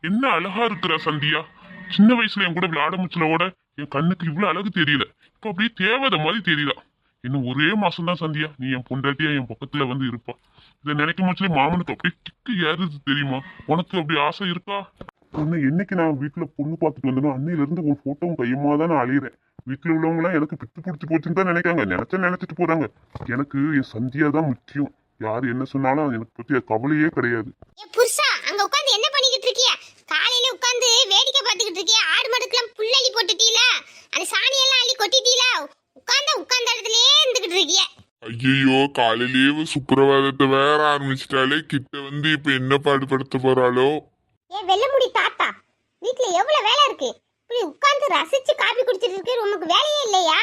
என்ன அழகா இருக்கிற சந்தியா. சின்ன வயசுல என் கூட விளையாட முச்சலோட என் கண்ணுக்கு இவ்வளவு அழகு தெரியல. இப்ப அப்படியே தேவதை மாதிரி தெரியல. இன்னும் ஒரே மாசம் தான் சந்தியா நீ என் பொண்டாட்டியா என் பக்கத்துல வந்து இருப்பா. இதை நினைக்கும் போச்சுல மாமனுக்கு அப்படியே கிக்கு ஏறுது தெரியுமா? உனக்கு அப்படி ஆசை இருக்கா? உன்னை என்னைக்கு நான் வீட்டுல பொண்ணு பார்த்துட்டு வந்தனோ அன்னையில இருந்து ஒரு போட்டோவும் கையுமா தான் நான் அழியிறேன். வீட்டுல உள்ளவங்க எல்லாம் எனக்கு பித்து பிடிச்சி போச்சுன்னு தான் நினைக்காங்க. நினைச்சிட்டு போறாங்க. எனக்கு என் சந்தியா தான் முக்கியம். யாரு என்ன சொன்னாலும் எனக்கு பத்தி கவலையே கிடையாது. புருஷா அங்க உட்கார்ந்து என்ன பண்ணிக்கிட்டு இருக்கிய? காலையில உட்கார்ந்து வேடிக்கை பார்த்துக்கிட்டு இருக்கிய? ஆடு மாடுக்கெல்லாம் புல்லள்ளி போட்டுட்டீல? அந்த சாணியெல்லாம் அள்ளி கொட்டிட்டீல? உட்கார்ந்த இடத்துலயே இருந்துகிட்டு இருக்கிய. ஐயோ, காலையிலேயே சுப்பிரவாதத்தை வேற ஆரம்பிச்சிட்டாலே. கிட்ட வந்து இப்ப என்ன பாடுபடுத்த போறாளோ? ஏ வெள்ளமுடி தாத்தா, வீட்டுல எவ்வளவு வேலை இருக்கு. இப்படி உட்கார்ந்து ரசிச்சு காபி குடிச்சிட்டு இருக்கு. உனக்கு வேலையே இல்லையா?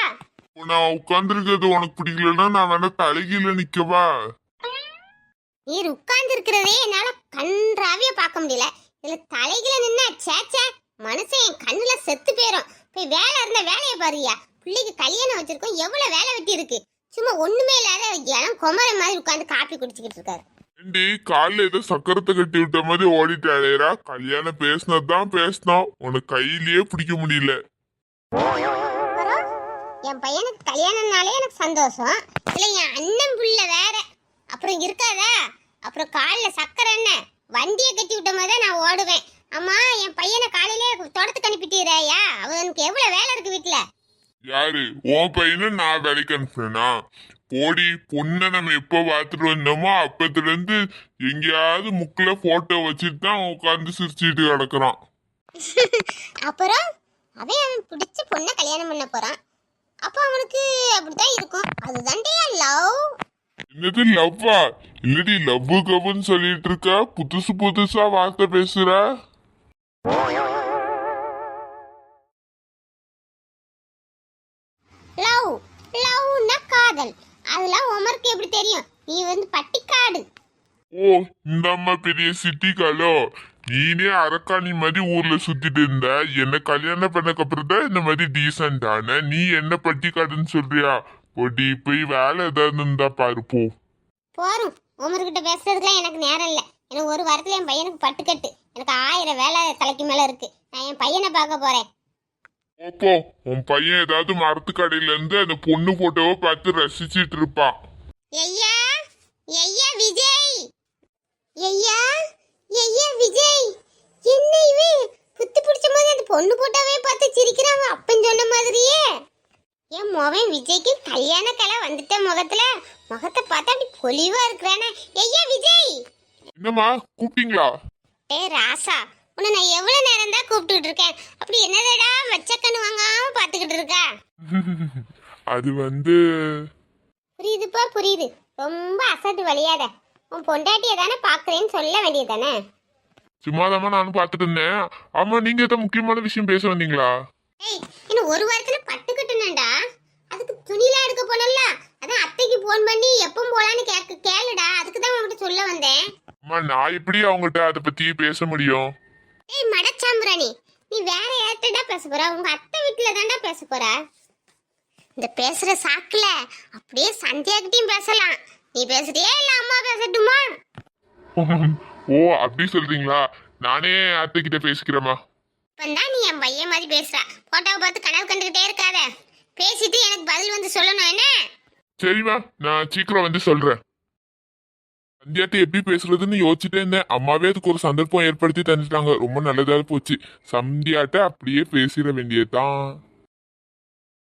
நான் உட்கார்ந்துருக்கிறது உனக்கு பிடிக்கலன்னா நான் வேணா தலைகீழ நிக்கவா? நீர் உட்கார்ந்து இருக்கிறதே என்னால கன்றாவிய பார்க்க முடியல. இதுல தலைகளை நின்னா சேச்சே மனுஷன் என் கண்ணுல செத்து போயிரும். போய் வேலை இருந்த வேலையை பாருயா. பிள்ளைக்கு கல்யாணம் வச்சிருக்கோம், எவ்வளவு வேலை வெட்டி இருக்கு. சும்மா ஒண்ணுமே இல்லாத இளம் குமர மாதிரி உட்கார்ந்து காப்பி குடிச்சுக்கிட்டு இருக்காரு. காலைல ஏதோ சக்கரத்தை கட்டி விட்ட மாதிரி ஓடிட்டாளேரா. கல்யாணம் பேசினதான் பேசினோம், உனக்கு கையிலேயே பிடிக்க முடியல. என் பையனுக்கு கல்யாணம்னாலே எனக்கு சந்தோஷம். இல்ல என் அண்ணன் புள்ள வேற அப்புறம் இருக்காதா? அப்புறம் காலில் சக்கரை என்ன வண்டியை கட்டி விட்ட மாதிரி தான் நான் ஓடுவேன். அம்மா என் பையனை காலையிலே தோட்டத்துக்கு அனுப்பிட்டீரையா? அவனுக்கு எவ்வளவு வேலை இருக்கு வீட்டுல. யாரு உன் பையனை நான் வேலைக்கு அனுப்புறேனா? போடி பொண்ணை நம்ம எப்ப பாத்துட்டு வந்தோமோ அப்பத்துல இருந்து எங்கேயாவது முக்குல போட்டோ வச்சுட்டு தான் உட்காந்து சிரிச்சுட்டு கிடக்குறான். அப்புறம் அவன் பிடிச்ச பொண்ணை கல்யாணம் பண்ண போறான். அப்ப அவனுக்கு அப்படித்தான் இருக்கும். அதுதான்டே லவ். என்னது லவ்வா? இல்லடி லவ்வு கவுன்னு சொல்லிட்டு இருக்க. புதுசு புதுசா வார்த்தை பேசுற. லவ் லவ்னா காதல். அதெல்லாம் உமருக்கு எப்படி தெரியும்? நீ வந்து பட்டிக்காடு. ஓ, இந்த அம்மா பெரிய சிட்டிக்காலோ. நீனே அரக்காணி மாதிரி ஊர்ல சுத்திட்டு இருந்த. என்ன கல்யாணம் பண்ணக்கு அப்புறம் தான் இந்த மாதிரி டீசென்ட் ஆன. நீ என்ன பட்டிக்காடுன்னு சொல்றியா? பொடி போய் வேலை ஏதாவது இருந்தா பாரு போ. போறோம். உமர்கிட்ட பேசுறதுக்குலாம் எனக்கு நேரம் இல்லை. எனக்கு ஒரு வாரத்துல என் பையனுக்கு பட்டுக்கட்டு. எனக்கு 1000 வேலை தலைக்கு மேல இருக்கு. நான் என் பையனை பார்க்க போறேன். ஓப்போ, உன் பையன் ஏதாவது மரத்து கடையில இருந்து அந்த பொண்ணு போட்டோவை பார்த்து ரசிச்சிட்டு இருப்பான். ஐயா ஐயா விஜய், ஐயா ஐயா விஜய், என்ன இவன் புத்து பிடிச்ச மாதிரி அந்த பொண்ணு போட்டோவே பார்த்து சிரிக்கிறான். அப்பன் சொன்ன மாதிரியே என் மோவன் விஜய்க்கு கல்யாண கலை வந்துட்ட முகத்தை பார்த்தா அப்படி பொலிவா இருக்கிறானே. ஐயா விஜய். என்னம்மா கூப்பிட்டீங்களா? ஏ ராசா, உன்னை நான் எவ்வளவு நேரம் தான் கூப்பிட்டுட்டு இருக்கேன். அப்படி என்னதடா வச்சக்கண்ணு வாங்காம பாத்துக்கிட்டு இருக்க? அது புரியுதுப்பா புரியுது. ரொம்ப அசட்டு வழியாத. உன் பொண்டாட்டிய தானே பாக்குறேன்னு சொல்ல வேண்டியதானே? சும்மாதாம்மா நானும் பாத்துட்டு இருந்தேன். ஆமா, நீங்க ஏதாவது முக்கியமான விஷயம் பேச வந்தீங்களா? ஏய், இன்னும் ஒரு வாரத்துல பட்டுக்கட்டுனேன்டா. அதுக்கு துணிலாம் எடுக்க போனல. அதான் அத்தைக்கு போன் பண்ணி எப்போ போலான்னு கேளுடா. அதுக்கு தான் உன்கிட்ட சொல்ல வந்தேன். அம்மா, நான் எப்படி அவங்ககிட்ட அதை பத்தி பேச முடியும்? ஏய் மடச்சாம்புராணி, நீ வேற யார்கிட்டடா பேச போற? உங்க அத்தை வீட்டுல தான்டா பேச போற. இந்த பேசுற சாக்குல அப்படியே சந்தியாகிட்டையும் பேசலாம். நீ பேசுறியா இல்ல அம்மா பேசட்டுமா? ஓ, அப்படி சொல்றீங்களா? நானே அத்தை கிட்ட பேசிக்கிறேம்மா. இப்பந்தான் நீ என் பையன் மாதிரி பேசுற. போட்டோவை பார்த்து கனவு கண்டுகிட்டே இருக்காத. பேசிட்டு எனக்கு பதில் வந்து சொல்லணும் என்ன? சரிம்மா, நான் சீக்கிரம் வந்து சொல்றேன். சந்தியாட்ட எப்படி பேசுறதுன்னு யோசிச்சுட்டே இருந்தேன். அம்மாவே அதுக்கு ஒரு சந்தர்ப்பம் ஏற்படுத்தி தந்துட்டாங்க. ரொம்ப நல்லதா போச்சு. சந்தியாட்ட அப்படியே பேசிட வேண்டியதுதான்.